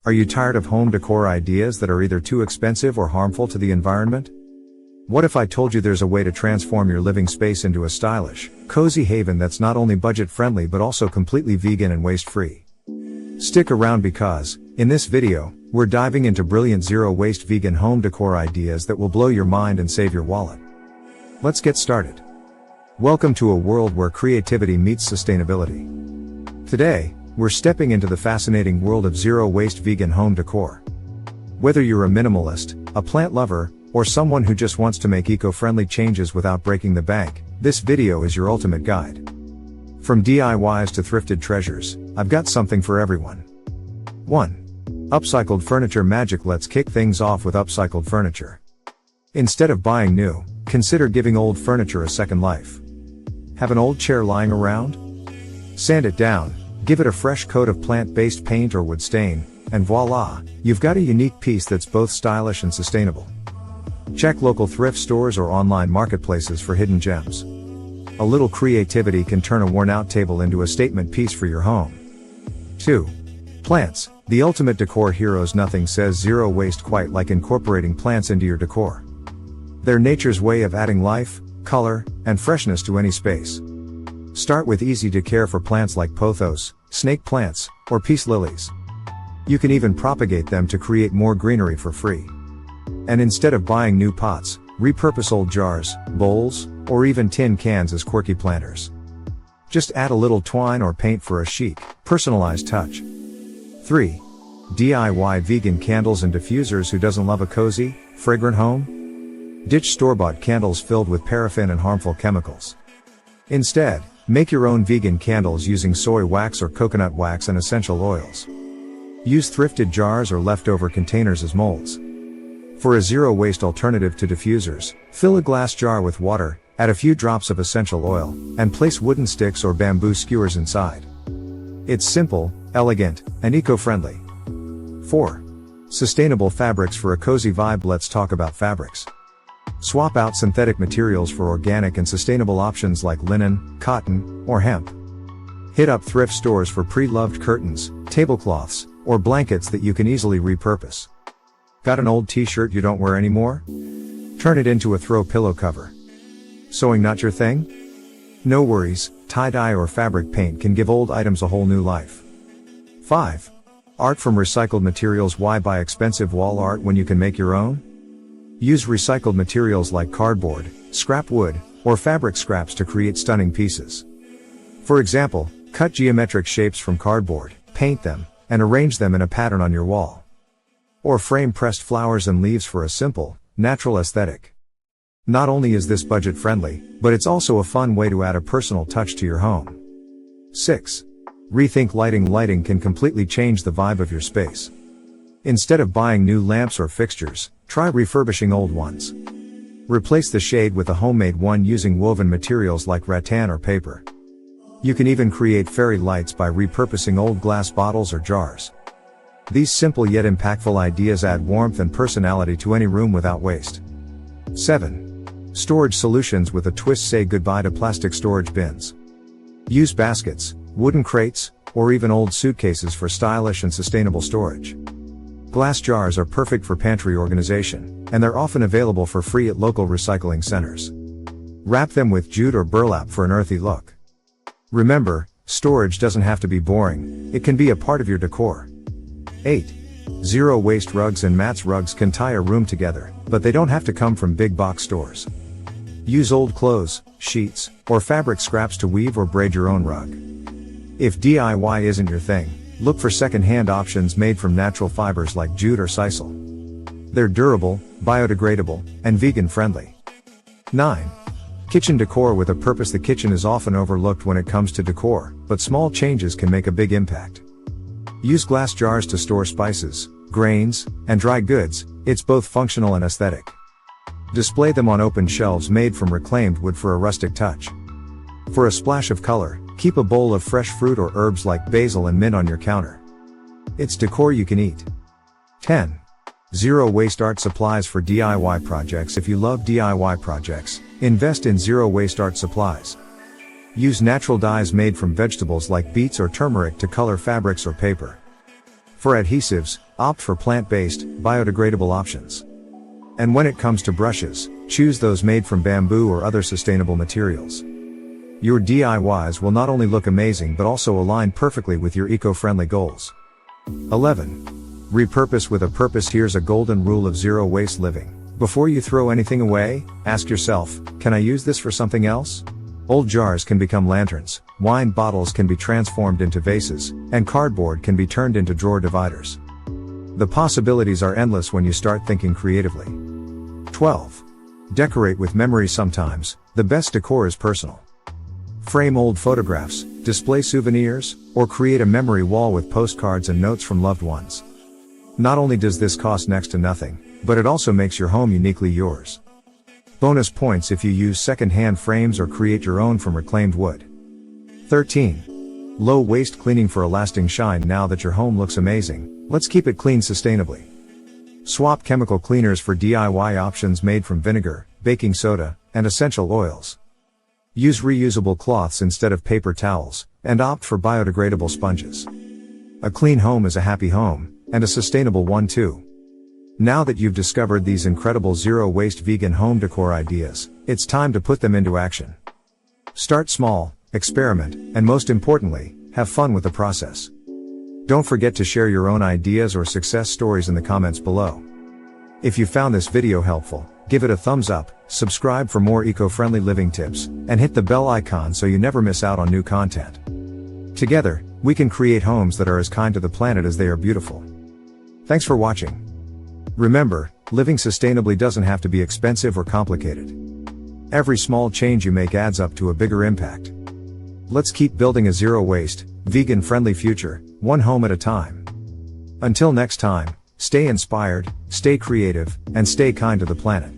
Are you tired of home decor ideas that are either too expensive or harmful to the environment? What if I told you there's a way to transform your living space into a stylish, cozy haven that's not only budget-friendly but also completely vegan and waste-free? Stick around because, in this video, we're diving into brilliant zero-waste vegan home decor ideas that will blow your mind and save your wallet. Let's get started. Welcome to a world where creativity meets sustainability. Today, we're stepping into the fascinating world of zero-waste vegan home decor. Whether you're a minimalist, a plant lover, or someone who just wants to make eco-friendly changes without breaking the bank, this video is your ultimate guide. From DIYs to thrifted treasures, I've got something for everyone. 1. Upcycled furniture magic. Let's kick things off with upcycled furniture. Instead of buying new, consider giving old furniture a second life. Have an old chair lying around? Sand it down, give it a fresh coat of plant-based paint or wood stain, and voila, you've got a unique piece that's both stylish and sustainable. Check local thrift stores or online marketplaces for hidden gems. A little creativity can turn a worn-out table into a statement piece for your home. 2. Plants, the ultimate decor heroes. Nothing says zero waste quite like incorporating plants into your decor. They're nature's way of adding life, color, and freshness to any space. Start with easy-to-care for plants like pothos, snake plants, or peace lilies. You can even propagate them to create more greenery for free. And instead of buying new pots, repurpose old jars, bowls, or even tin cans as quirky planters. Just add a little twine or paint for a chic, personalized touch. 3. DIY vegan candles and diffusers. Who doesn't love a cozy, fragrant home? Ditch store-bought candles filled with paraffin and harmful chemicals. Instead, make your own vegan candles using soy wax or coconut wax and essential oils. Use thrifted jars or leftover containers as molds. For a zero-waste alternative to diffusers, fill a glass jar with water, add a few drops of essential oil, and place wooden sticks or bamboo skewers inside. It's simple, elegant, and eco-friendly. 4. Sustainable fabrics for a cozy vibe. Let's talk about fabrics. Swap out synthetic materials for organic and sustainable options like linen, cotton, or hemp. Hit up thrift stores for pre-loved curtains, tablecloths, or blankets that you can easily repurpose. Got an old t-shirt you don't wear anymore? Turn it into a throw pillow cover. Sewing not your thing? No worries, tie-dye or fabric paint can give old items a whole new life. 5. Art from recycled materials. Why buy expensive wall art when you can make your own? Use recycled materials like cardboard, scrap wood, or fabric scraps to create stunning pieces. For example, cut geometric shapes from cardboard, paint them, and arrange them in a pattern on your wall. Or frame pressed flowers and leaves for a simple, natural aesthetic. Not only is this budget-friendly, but it's also a fun way to add a personal touch to your home. 6. Rethink lighting. Lighting can completely change the vibe of your space. Instead of buying new lamps or fixtures, try refurbishing old ones. Replace the shade with a homemade one using woven materials like rattan or paper. You can even create fairy lights by repurposing old glass bottles or jars. These simple yet impactful ideas add warmth and personality to any room without waste. 7. Storage solutions with a twist. Say goodbye to plastic storage bins. Use baskets, wooden crates, or even old suitcases for stylish and sustainable storage. Glass jars are perfect for pantry organization, and they're often available for free at local recycling centers. Wrap them with jute or burlap for an earthy look. Remember, storage doesn't have to be boring, it can be a part of your decor. 8. Zero-waste rugs and mats. Rugs can tie a room together, but they don't have to come from big box stores. Use old clothes, sheets, or fabric scraps to weave or braid your own rug. If DIY isn't your thing, look for second-hand options made from natural fibers like jute or sisal. They're durable, biodegradable, and vegan-friendly. 9. Kitchen decor with a purpose. The kitchen is often overlooked when it comes to decor, but small changes can make a big impact. Use glass jars to store spices, grains, and dry goods. It's both functional and aesthetic. Display them on open shelves made from reclaimed wood for a rustic touch. For a splash of color, keep a bowl of fresh fruit or herbs like basil and mint on your counter. It's decor you can eat. 10. Zero-waste art supplies for DIY projects. If you love DIY projects, invest in zero-waste art supplies. Use natural dyes made from vegetables like beets or turmeric to color fabrics or paper. For adhesives, Opt for plant-based, biodegradable options. And when it comes to brushes, choose those made from bamboo or other sustainable materials. Your DIYs will not only look amazing but also align perfectly with your eco-friendly goals. 11. Repurpose with a purpose. Here's a golden rule of zero waste living. Before you throw anything away, ask yourself, can I use this for something else? Old jars can become lanterns, wine bottles can be transformed into vases, and cardboard can be turned into drawer dividers. The possibilities are endless when you start thinking creatively. 12. Decorate with memory. Sometimes, the best decor is personal. Frame old photographs, display souvenirs, or create a memory wall with postcards and notes from loved ones. Not only does this cost next to nothing, but it also makes your home uniquely yours. Bonus points if you use second-hand frames or create your own from reclaimed wood. 13. Low waste cleaning for a lasting shine. Now that your home looks amazing, let's keep it clean sustainably. Swap chemical cleaners for DIY options made from vinegar, baking soda, and essential oils. Use reusable cloths instead of paper towels, and opt for biodegradable sponges. A clean home is a happy home, and a sustainable one too. Now that you've discovered these incredible zero-waste vegan home decor ideas, it's time to put them into action. Start small, experiment, and most importantly, have fun with the process. Don't forget to share your own ideas or success stories in the comments below. If you found this video helpful, give it a thumbs up, subscribe for more eco-friendly living tips, and hit the bell icon so you never miss out on new content. Together, we can create homes that are as kind to the planet as they are beautiful. Thanks for watching. Remember, living sustainably doesn't have to be expensive or complicated. Every small change you make adds up to a bigger impact. Let's keep building a zero-waste, vegan-friendly future, one home at a time. Until next time, stay inspired, stay creative, and stay kind to the planet.